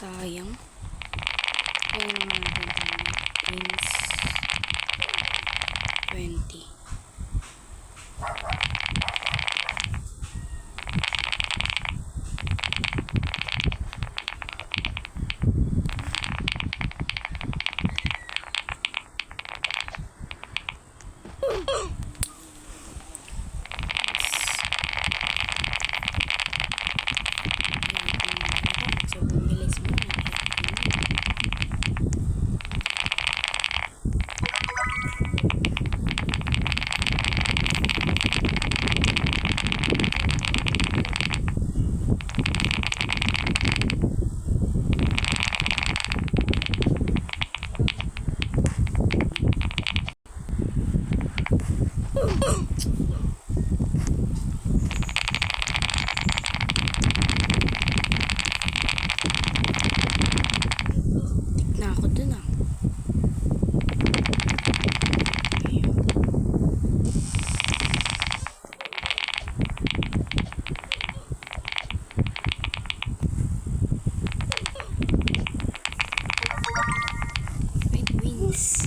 Sayang. Kaya naman wins 20. So, bumilis mo na. Na ako dun ah. Fight wins.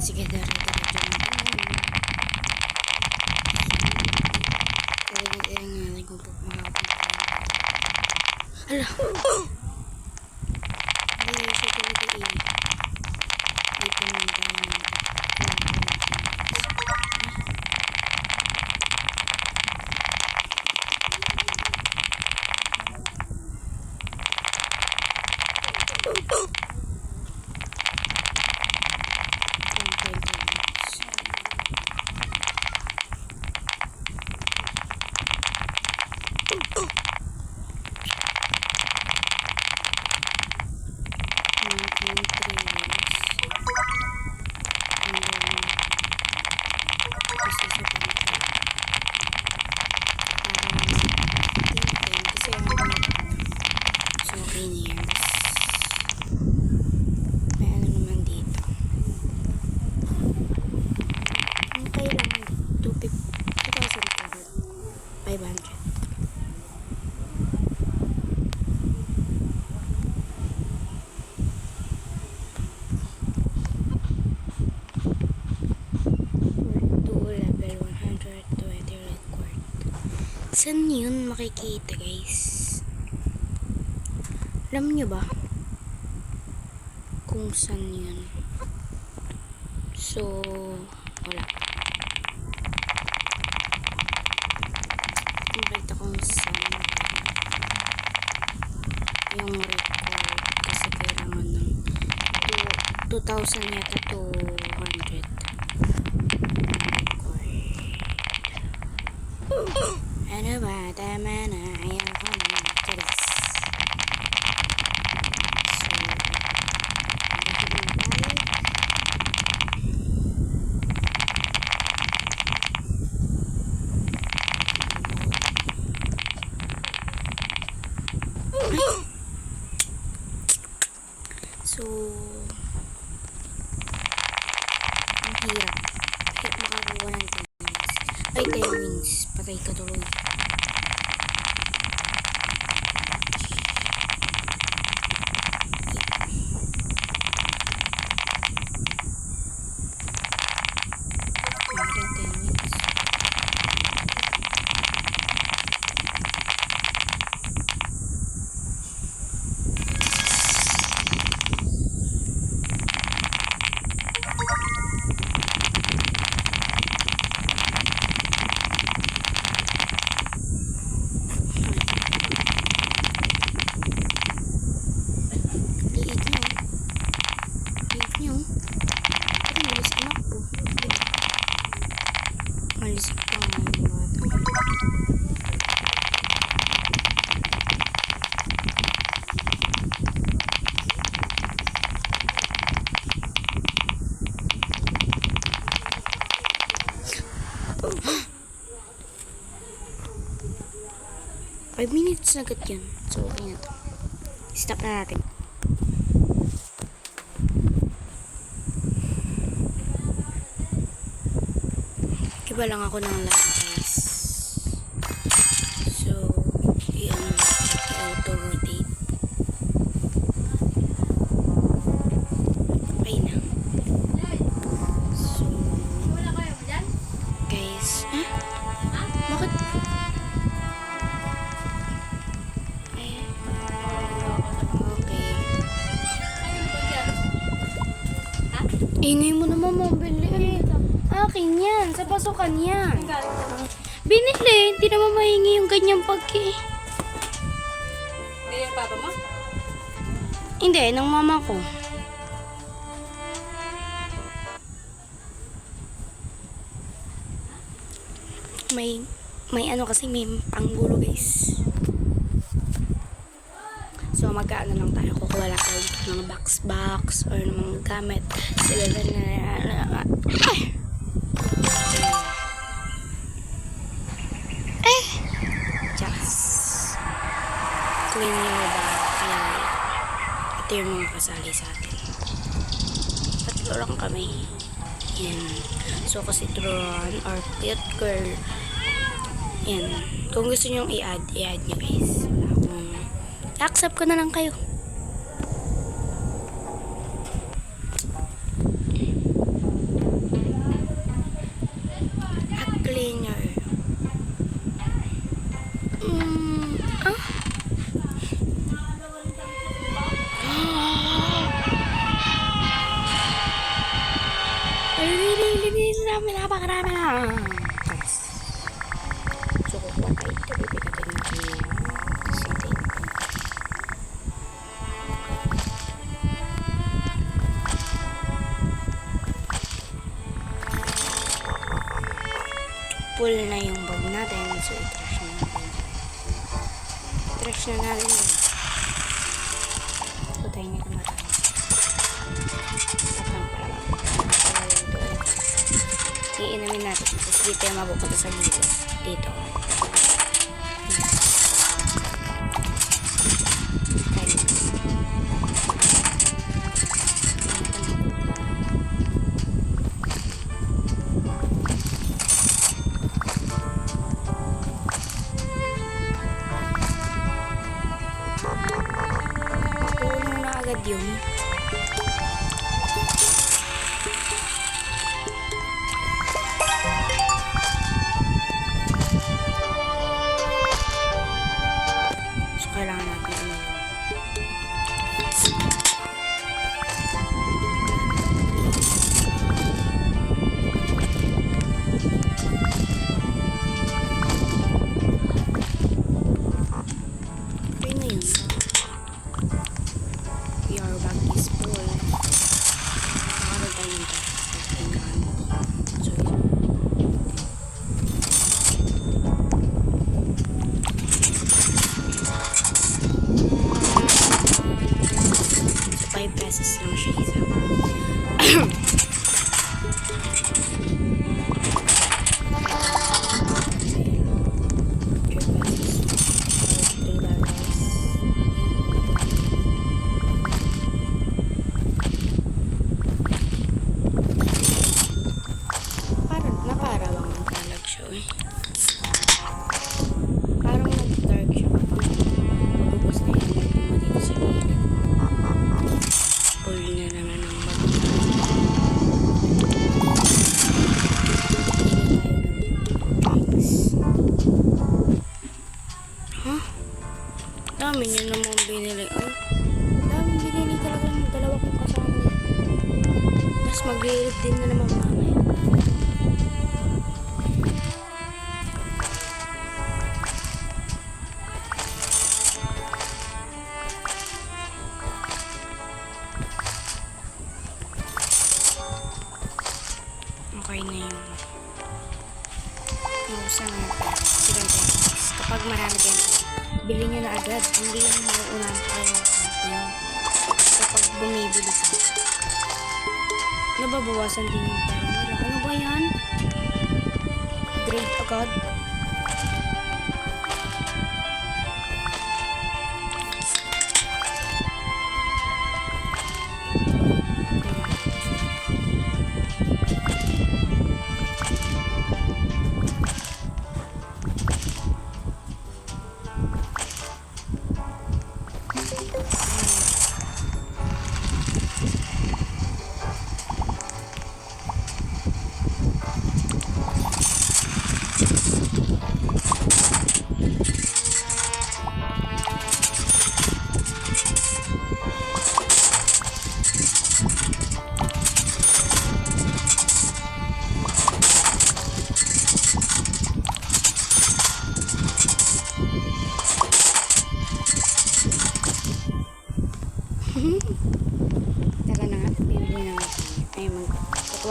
Sige, dari-diretso na. Kaya nga kung makakapunta. Hala! Hindi siya talaga eh. Hindi pa naman tayo. Saan yun makikita guys? Alam nyo ba kung saan yun? So wala. Nakita kung saan yung record kasi kailangan ng 2,000 yata 200 record. Ano ba? Tama na. Ayaw ko na. Charis. So, ang hirap. Hirap makakuha ng 10 wins. Ay, 10 wins. Patay ka tuloy. 5 minutes na agad yun. So, okay na to. Stop na natin. Iba lang ako ng laro guys. So, i-auto-rotate. Okay na. So, guys. Bakit? Okay. Ingay mo naman mabili. Akin yan. Sa pasukan yan. Binili. Hindi naman mahingi yung ganyang pagki. Hindi yung papa mo? Hindi, ng mama ko. May ano kasi, may panggulo guys. So, magkaano lang tayo. Kukuha lang tayo ng box or ng mga gamit. Sila na just clean your bag. Ito yung mga kasali sa atin. Tatlo lang kami. Yan. So, kasi Tron or Pit Girl. Yan. Kung gusto nyo i-add nyo guys. Accept ko na lang kayo. A cleaner. Napakarami na. Yes. So, kukuha tayo ito. Bibigyan natin yung seating. Full na yung bag natin. So, i-trash na natin. So, tayo nito na tayo. Iinamin natin. Tapos dito yung mabupunta sa dito. Dito. Puno na agad yun. Kailangan natin okay na yun. Your bag is full. Nakaroon tayo ng so pesos lang siya isa. Naparawang nagtalag siya eh. Parang nag-dark siya kapag mabubos na yung energy mo dito sa gilid. Full na naman ang bag. Huh? Dami niya naman binili. Oh, dami binili talaga ng dalawa kong kasama. Tapos mag-iilip din na naman mamaya. Okay na yun. Mausan natin. Sige, kapag marami din, bili nyo na agad. Hindi yung mauunan kayo. Kapag bumibili ka, nababawasan din yung pera nila. Ano ba yan? Grade agad.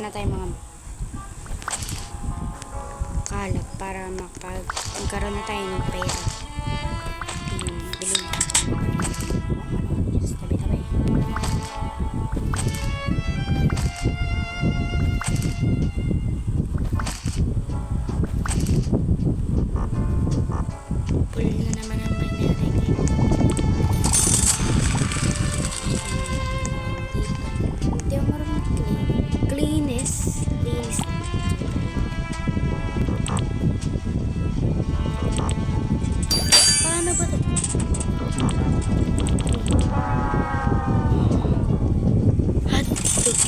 na tayo mga kalat para magkaroon na tayo ng pera. Bilhin. Just tabi-tabi. Full na naman ang may-ari. Hindi ako marunong clean. Linis. Paano ba ito? Hotdog.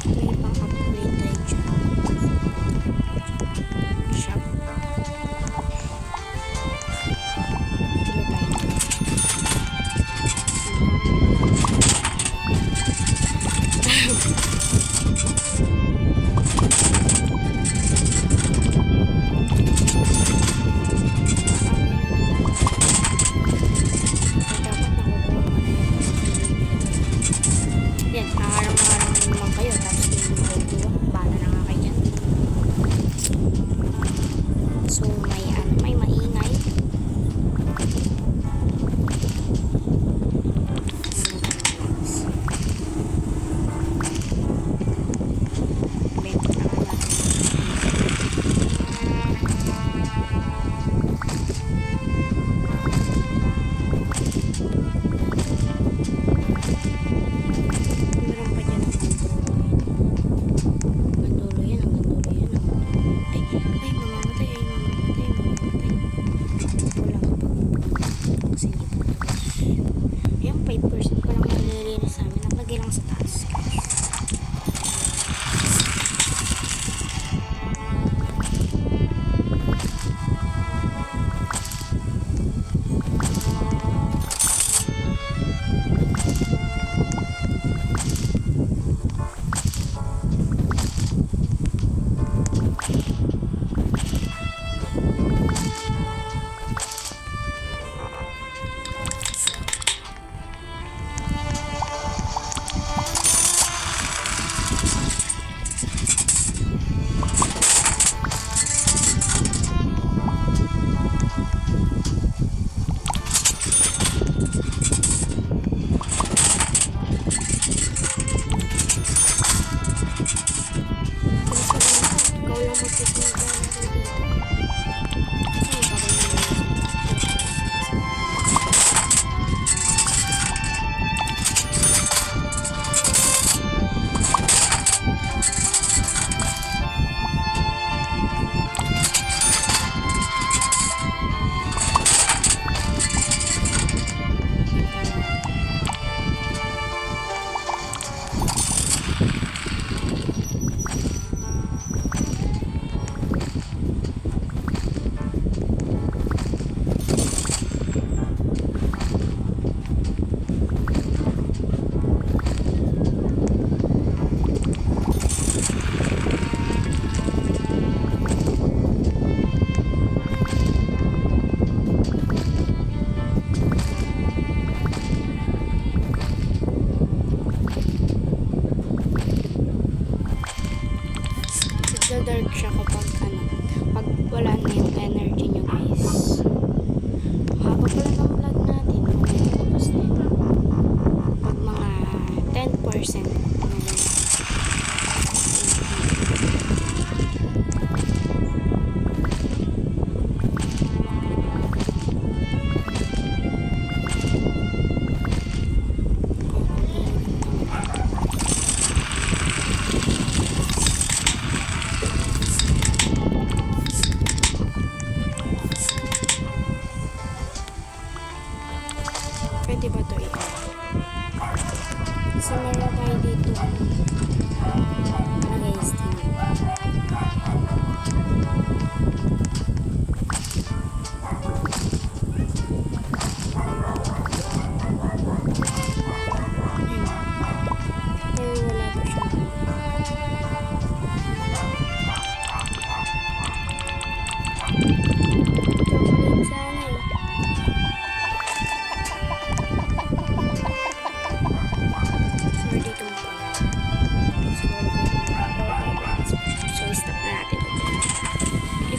May pang-upgrade tayo dyan. Shop. Bili tayo. Yan, nakaharang-harang naman kayo tapos hindi mo kukuha. Bahala na nga kayo dyan. So,